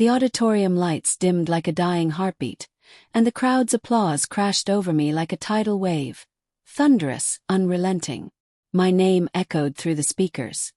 The auditorium lights dimmed like a dying heartbeat, and the crowd's applause crashed over me like a tidal wave. Thunderous, unrelenting. My name echoed through the speakers.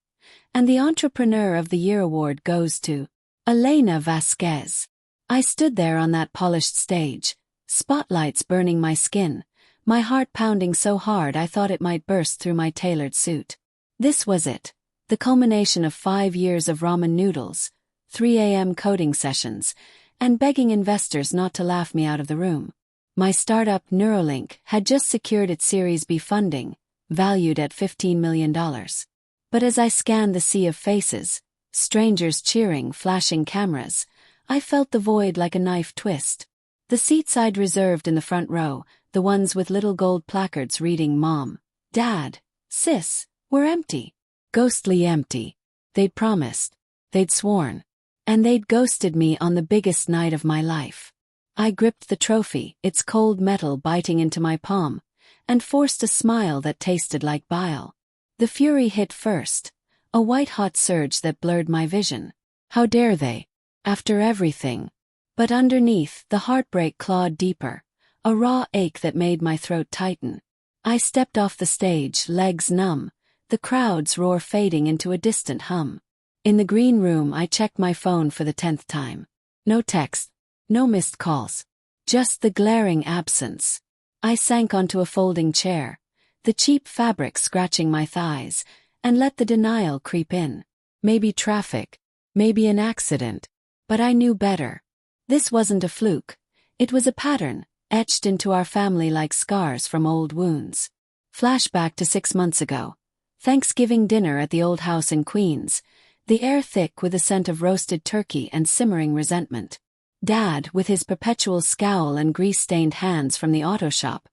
And the Entrepreneur of the Year award goes to Elena Vasquez. I stood there on that polished stage, spotlights burning my skin, my heart pounding so hard I thought it might burst through my tailored suit. This was it, the culmination of 5 years of ramen noodles, 3 a.m. coding sessions, and begging investors not to laugh me out of the room. My startup Neuralink had just secured its Series B funding, valued at $15 million. But as I scanned the sea of faces, strangers cheering, flashing cameras, I felt the void like a knife twist. The seats I'd reserved in the front row, the ones with little gold placards reading Mom, Dad, Sis, were empty. Ghostly empty. They'd promised. They'd sworn. And they'd ghosted me on the biggest night of my life. I gripped the trophy, its cold metal biting into my palm, and forced a smile that tasted like bile. The fury hit first, a white-hot surge that blurred my vision. How dare they? After everything. But underneath, the heartbreak clawed deeper, a raw ache that made my throat tighten. I stepped off the stage, legs numb, the crowd's roar fading into a distant hum. In the green room I checked my phone for the 10th time. No text, no missed calls. Just the glaring absence. I sank onto a folding chair, the cheap fabric scratching my thighs, and let the denial creep in. Maybe traffic, maybe an accident. But I knew better. This wasn't a fluke. It was a pattern, etched into our family like scars from old wounds. Flashback to 6 months ago. Thanksgiving dinner at the old house in Queens, the air thick with a scent of roasted turkey and simmering resentment. Dad, with his perpetual scowl and grease-stained hands from the auto shop,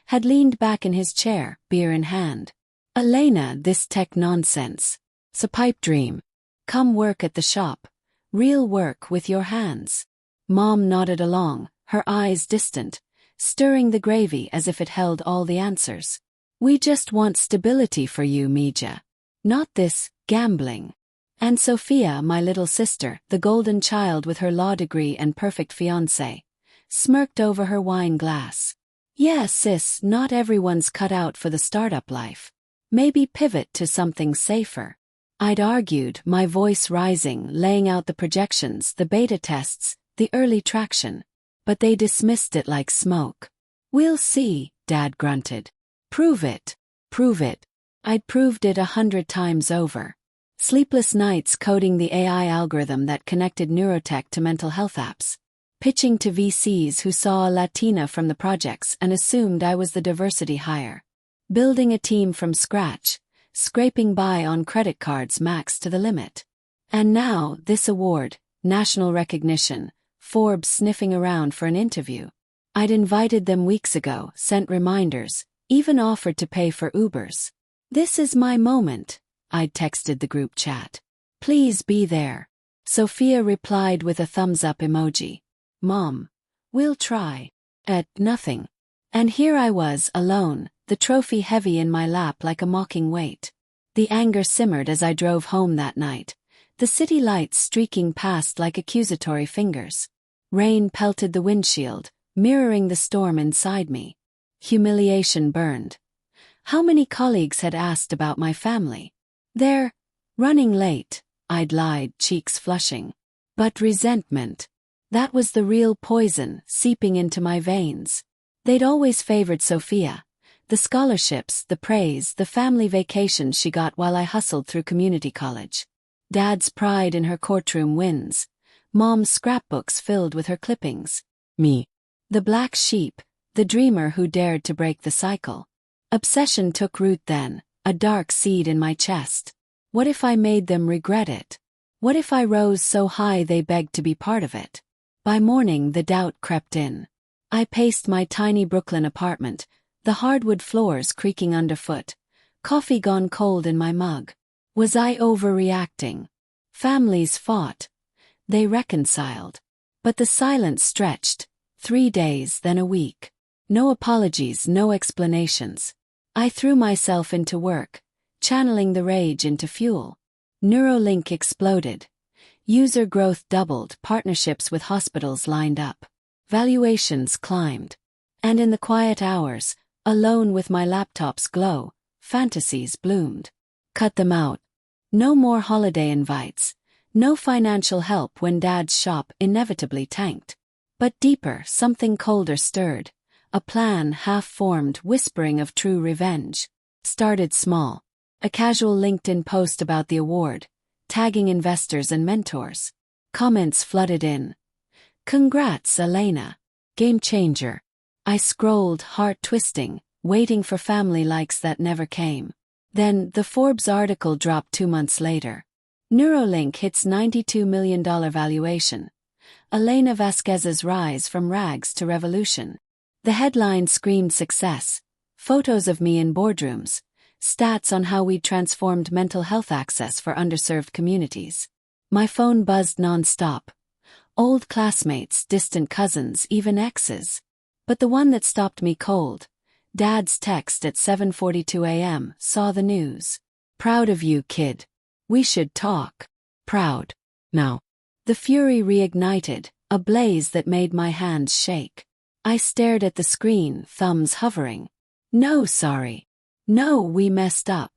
had leaned back in his chair, beer in hand. Elena, this tech nonsense. It's a pipe dream. Come work at the shop. Real work with your hands. Mom nodded along, her eyes distant, stirring the gravy as if it held all the answers. We just want stability for you, Mija. Not this gambling. And Sophia, my little sister, the golden child with her law degree and perfect fiancé, smirked over her wine glass. Yeah, sis, not everyone's cut out for the startup life. Maybe pivot to something safer. I'd argued, my voice rising, laying out the projections, the beta tests, the early traction. But they dismissed it like smoke. We'll see, Dad grunted. Prove it. Prove it. I'd proved it 100 times over. Sleepless nights coding the AI algorithm that connected neurotech to mental health apps. Pitching to VCs who saw a Latina from the projects and assumed I was the diversity hire. Building a team from scratch, scraping by on credit cards maxed to the limit. And now, this award, national recognition, Forbes sniffing around for an interview. I'd invited them weeks ago, sent reminders, even offered to pay for Ubers. This is my moment, I'd texted the group chat. Please be there. Sophia replied with a thumbs-up emoji. Mom, we'll try. At nothing. And here I was, alone, the trophy heavy in my lap like a mocking weight. The anger simmered as I drove home that night, the city lights streaking past like accusatory fingers. Rain pelted the windshield, mirroring the storm inside me. Humiliation burned. How many colleagues had asked about my family? They're running late, I'd lied, cheeks flushing. But resentment. That was the real poison seeping into my veins. They'd always favored Sophia. The scholarships, the praise, the family vacations she got while I hustled through community college. Dad's pride in her courtroom wins. Mom's scrapbooks filled with her clippings. Me. The black sheep, the dreamer who dared to break the cycle. Obsession took root then, a dark seed in my chest. What if I made them regret it? What if I rose so high they begged to be part of it? By morning the doubt crept in. I paced my tiny Brooklyn apartment, the hardwood floors creaking underfoot, coffee gone cold in my mug. Was I overreacting? Families fought. They reconciled. But the silence stretched. 3 days, then a week. No apologies, no explanations. I threw myself into work, channeling the rage into fuel. Neuralink exploded. User growth doubled, partnerships with hospitals lined up. Valuations climbed. And in the quiet hours, alone with my laptop's glow, fantasies bloomed. Cut them out. No more holiday invites. No financial help when Dad's shop inevitably tanked. But deeper, something colder stirred. A plan half-formed, whispering of true revenge. Started small. A casual LinkedIn post about the award, tagging investors and mentors. Comments flooded in. Congrats, Elena. Game changer. I scrolled, heart twisting, waiting for family likes that never came. Then, the Forbes article dropped 2 months later. Neuralink hits $92 million valuation. Elena Vasquez's rise from rags to revolution. The headline screamed success. Photos of me in boardrooms. Stats on how we'd transformed mental health access for underserved communities. My phone buzzed non-stop. Old classmates, distant cousins, even exes. But the one that stopped me cold. Dad's text at 7:42 a.m. saw the news. Proud of you, kid. We should talk. Proud. No. The fury reignited, a blaze that made my hands shake. I stared at the screen, thumbs hovering. No, sorry. No, we messed up.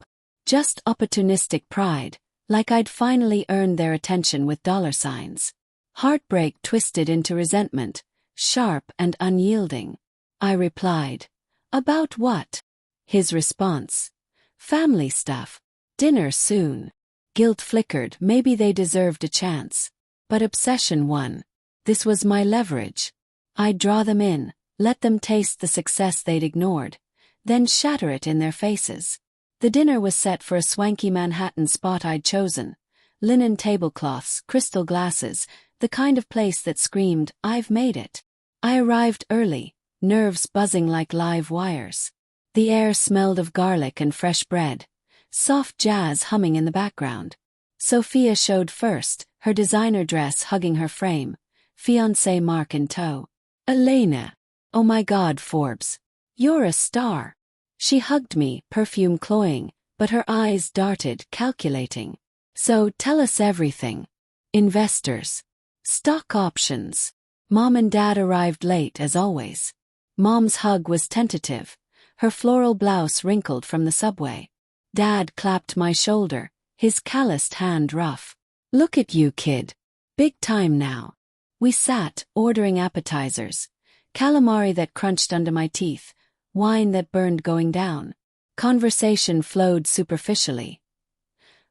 Just opportunistic pride, like I'd finally earned their attention with dollar signs. Heartbreak twisted into resentment, sharp and unyielding. I replied. About what? His response. Family stuff. Dinner soon. Guilt flickered, maybe they deserved a chance. But obsession won. This was my leverage. I'd draw them in, let them taste the success they'd ignored, then shatter it in their faces. The dinner was set for a swanky Manhattan spot I'd chosen. Linen tablecloths, crystal glasses, the kind of place that screamed, I've made it. I arrived early, nerves buzzing like live wires. The air smelled of garlic and fresh bread. Soft jazz humming in the background. Sophia showed first, her designer dress hugging her frame. Fiancé Mark in tow. Elena. Oh my God, Forbes. You're a star. She hugged me, perfume cloying, but her eyes darted, calculating. So tell us everything. Investors. Stock options. Mom and Dad arrived late as always. Mom's hug was tentative, her floral blouse wrinkled from the subway. Dad clapped my shoulder, his calloused hand rough. Look at you, kid. Big time now. We sat, ordering appetizers. Calamari that crunched under my teeth, wine that burned going down. Conversation flowed superficially.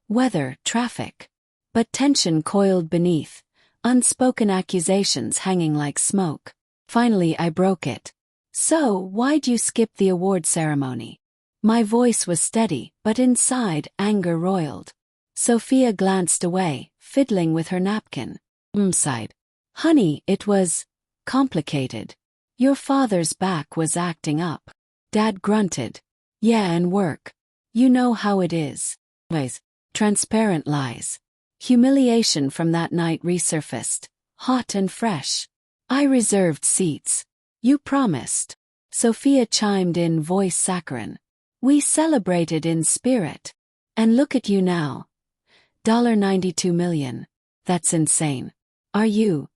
Weather, traffic. But tension coiled beneath, unspoken accusations hanging like smoke. Finally I broke it. So, why'd you skip the award ceremony? My voice was steady, but inside, anger roiled. Sophia glanced away, fiddling with her napkin. Sighed. Honey, it was complicated. Your father's back was acting up. Dad grunted. Yeah, and work. You know how it is. Lies. Transparent lies. Humiliation from that night resurfaced, hot and fresh. I reserved seats. You promised. Sophia chimed in, voice saccharine. We celebrated in spirit. And look at you now. $92 million. That's insane. Are you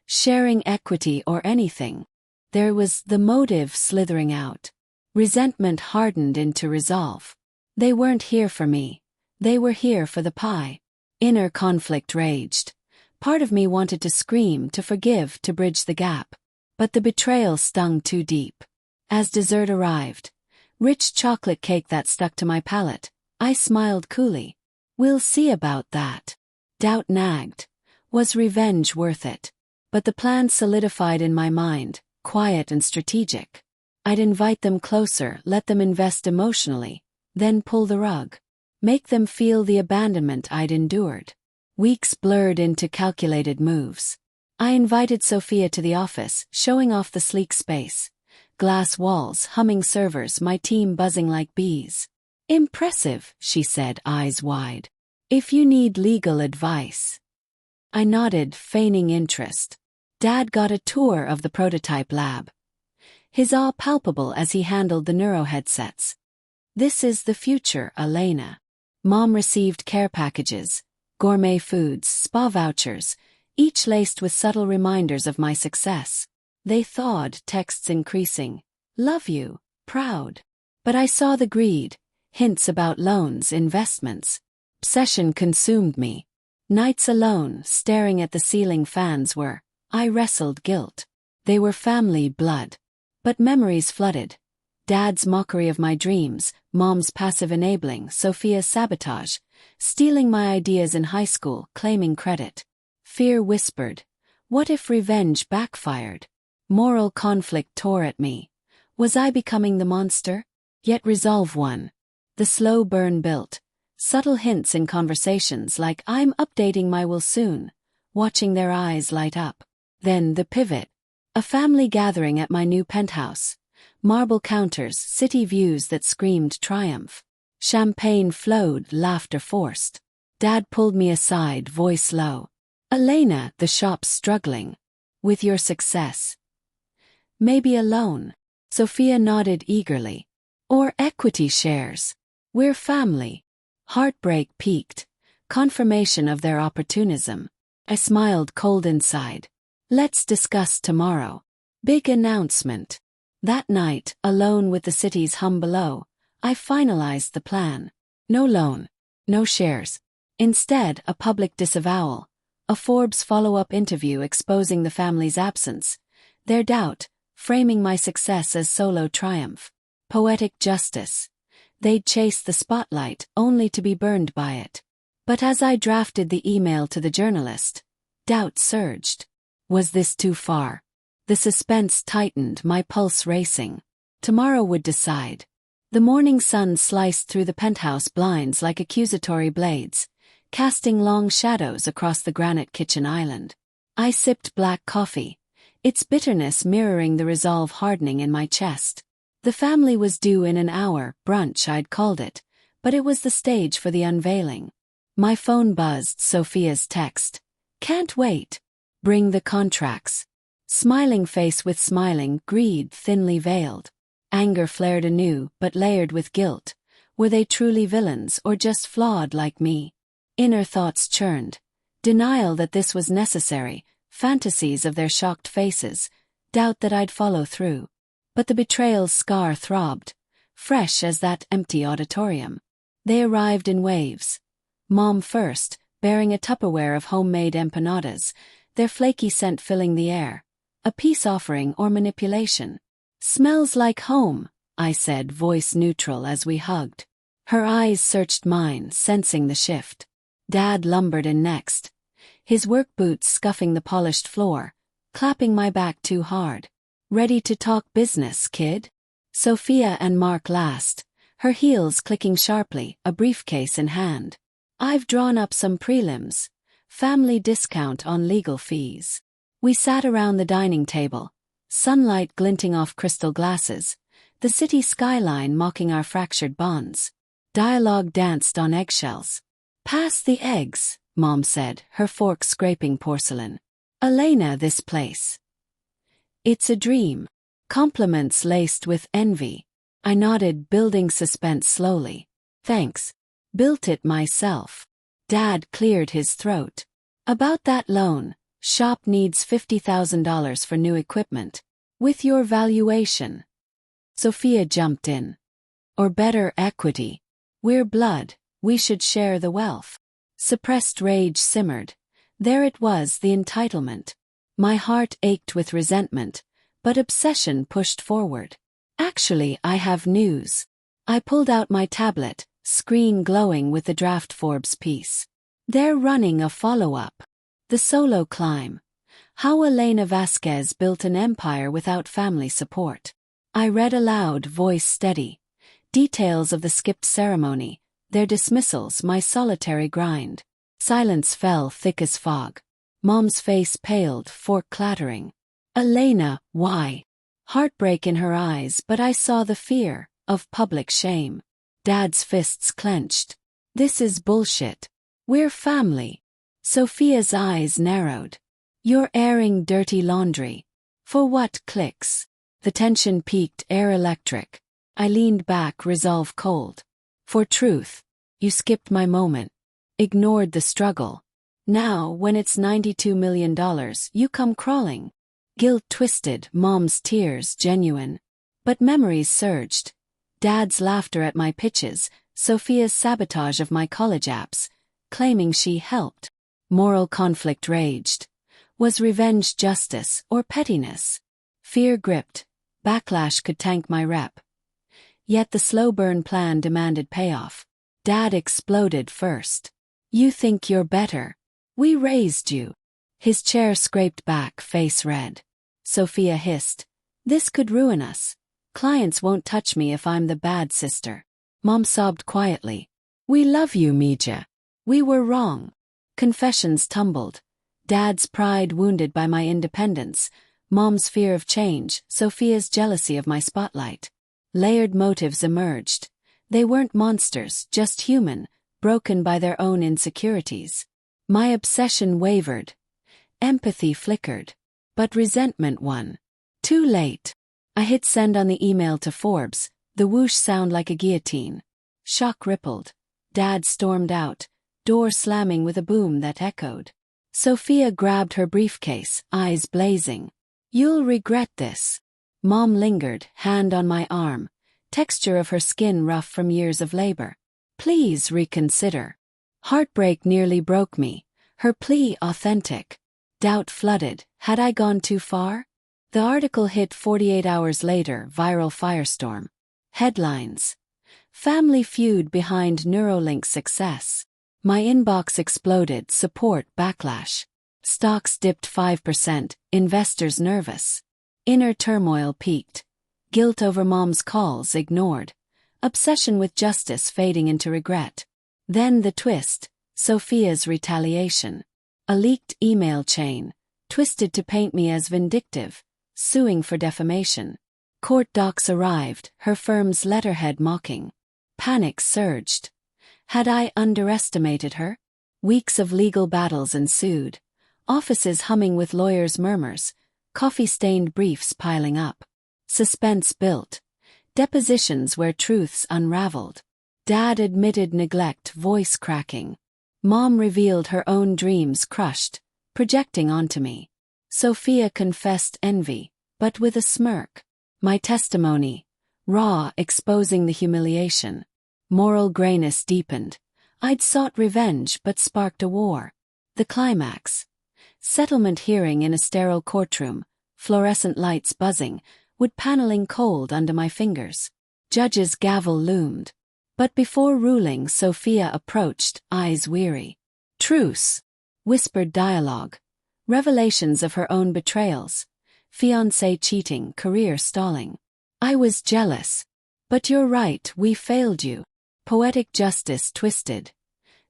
sharing equity or anything? There was the motive slithering out. Resentment hardened into resolve. They weren't here for me. They were here for the pie. Inner conflict raged. Part of me wanted to scream, to forgive, to bridge the gap. But the betrayal stung too deep. As dessert arrived, rich chocolate cake that stuck to my palate, I smiled coolly. We'll see about that. Doubt nagged. Was revenge worth it? But the plan solidified in my mind, quiet and strategic. I'd invite them closer, let them invest emotionally, then pull the rug. Make them feel the abandonment I'd endured. Weeks blurred into calculated moves. I invited Sophia to the office, showing off the sleek space. Glass walls, humming servers, my team buzzing like bees. Impressive, she said, eyes wide. If you need legal advice. I nodded, feigning interest. Dad got a tour of the prototype lab. His awe palpable as he handled the neuro headsets. This is the future, Elena. Mom received care packages. gourmet foods, spa vouchers, each laced with subtle reminders of my success. They thawed, texts increasing. Love you, proud. But I saw the greed, hints about loans, investments. Obsession consumed me. Nights alone, staring at the ceiling fans I wrestled guilt. They were family blood. But memories flooded. Dad's mockery of my dreams, Mom's passive enabling, Sophia's sabotage, stealing my ideas in high school, claiming credit. Fear whispered, what if revenge backfired? Moral conflict tore at me. Was I becoming the monster? Yet resolve won. The slow burn built. Subtle hints in conversations like I'm updating my will soon, watching their eyes light up. Then the pivot. A family gathering at my new penthouse. Marble counters, city views that screamed triumph. Champagne flowed, laughter forced. Dad pulled me aside, voice low. Elena, the shop's struggling. With your success. Maybe a loan. Sophia nodded eagerly. Or equity shares. We're family. Heartbreak peaked. Confirmation of their opportunism. I smiled cold inside. Let's discuss tomorrow. Big announcement. That night, alone with the city's hum below, I finalized the plan. No loan. No shares. Instead, a public disavowal. A Forbes follow-up interview exposing the family's absence. Their doubt, framing my success as solo triumph. Poetic justice. They'd chase the spotlight only to be burned by it. But as I drafted the email to the journalist, doubt surged. Was this too far? The suspense tightened, my pulse racing. Tomorrow would decide. The morning sun sliced through the penthouse blinds like accusatory blades, casting long shadows across the granite kitchen island. I sipped black coffee, its bitterness mirroring the resolve hardening in my chest. The family was due in an hour, brunch I'd called it, but it was the stage for the unveiling. My phone buzzed, Sophia's text. Can't wait. Bring the contracts. Smiling face with smiling, greed thinly veiled. Anger flared anew, but layered with guilt. Were they truly villains or just flawed like me? Inner thoughts churned. Denial that this was necessary, fantasies of their shocked faces, doubt that I'd follow through. But the betrayal's scar throbbed, fresh as that empty auditorium. They arrived in waves. Mom first, bearing a Tupperware of homemade empanadas, their flaky scent filling the air. A peace offering or manipulation? Smells like home, I said, voice neutral as we hugged. Her eyes searched mine, sensing the shift. Dad lumbered in next. His work boots scuffing the polished floor, clapping my back too hard. Ready to talk business, kid? Sophia and Mark last, her heels clicking sharply, a briefcase in hand. I've drawn up some prelims. Family discount on legal fees. We sat around the dining table, sunlight glinting off crystal glasses, the city skyline mocking our fractured bonds. Dialogue danced on eggshells. Pass the eggs, Mom said, her fork scraping porcelain. Elena, this place. It's a dream. Compliments laced with envy. I nodded, building suspense slowly. Thanks. Built it myself. Dad cleared his throat. About that loan. Shop needs $50,000 for new equipment. With your valuation. Sophia jumped in. Or better, equity. We're blood, we should share the wealth. Suppressed rage simmered. There it was, the entitlement. My heart ached with resentment, but obsession pushed forward. Actually, I have news. I pulled out my tablet, screen glowing with the draft Forbes piece. They're running a follow-up. The solo climb. How Elena Vasquez built an empire without family support. I read aloud, voice steady. Details of the skipped ceremony, their dismissals, my solitary grind. Silence fell thick as fog. Mom's face paled, fork clattering. Elena, why? Heartbreak in her eyes, but I saw the fear of public shame. Dad's fists clenched. This is bullshit. We're family. Sophia's eyes narrowed. You're airing dirty laundry. For what clicks? The tension peaked, air electric. I leaned back, resolve cold. For truth. You skipped my moment. ignored the struggle. Now, when it's $92 million, you come crawling. Guilt twisted, Mom's tears genuine. But memories surged. Dad's laughter at my pitches, Sophia's sabotage of my college apps, claiming she helped. Moral conflict raged. Was revenge justice or pettiness? Fear gripped. Backlash could tank my rep. Yet the slow burn plan demanded payoff. Dad exploded first. You think you're better? We raised you. His chair scraped back, face red. Sophia hissed. This could ruin us. Clients won't touch me if I'm the bad sister. Mom sobbed quietly. We love you, Mija. We were wrong. Confessions tumbled. Dad's pride wounded by my independence. Mom's fear of change, Sophia's jealousy of my spotlight. Layered motives emerged. They weren't monsters, just human, broken by their own insecurities. My obsession wavered. Empathy flickered. But resentment won. Too late. I hit send on the email to Forbes, the whoosh sound like a guillotine. Shock rippled. Dad stormed out, door slamming with a boom that echoed. Sophia grabbed her briefcase, eyes blazing. You'll regret this. Mom lingered, hand on my arm, texture of her skin rough from years of labor. Please reconsider. Heartbreak nearly broke me, her plea authentic. Doubt flooded. Had I gone too far? The article hit 48 hours later, viral firestorm. Headlines. Family feud behind Neuralink's success. My inbox exploded, support backlash. Stocks dipped 5%, investors nervous. Inner turmoil peaked. Guilt over Mom's calls ignored. Obsession with justice fading into regret. Then the twist, Sophia's retaliation. A leaked email chain, twisted to paint me as vindictive, suing for defamation. Court docs arrived, her firm's letterhead mocking. Panic surged. Had I underestimated her? Weeks of legal battles ensued. Offices humming with lawyers' murmurs, coffee-stained briefs piling up. Suspense built. Depositions where truths unraveled. Dad admitted neglect, voice cracking. Mom revealed her own dreams crushed, projecting onto me. Sophia confessed envy, but with a smirk. My testimony, raw, exposing the humiliation. Moral grayness deepened. I'd sought revenge but sparked a war. The climax. Settlement hearing in a sterile courtroom, fluorescent lights buzzing, wood paneling cold under my fingers. Judge's gavel loomed. But before ruling, Sophia approached, eyes weary. Truce. Whispered dialogue. Revelations of her own betrayals. Fiancé cheating, career stalling. I was jealous. But you're right, we failed you. Poetic justice twisted.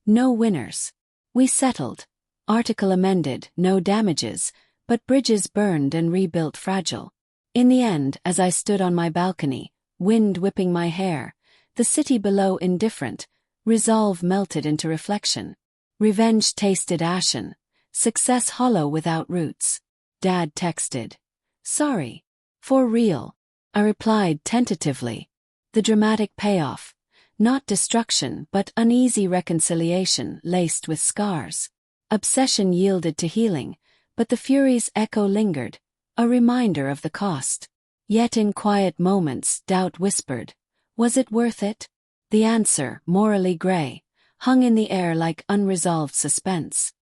No winners. We settled. Article amended, no damages, but bridges burned and rebuilt fragile. In the end, as I stood on my balcony, wind whipping my hair, the city below indifferent, resolve melted into reflection. Revenge tasted ashen, success hollow without roots. Dad texted. Sorry. For real. I replied tentatively. The dramatic payoff. Not destruction but uneasy reconciliation laced with scars. Obsession yielded to healing, but the fury's echo lingered, a reminder of the cost. Yet in quiet moments doubt whispered. Was it worth it? The answer, morally gray, hung in the air like unresolved suspense.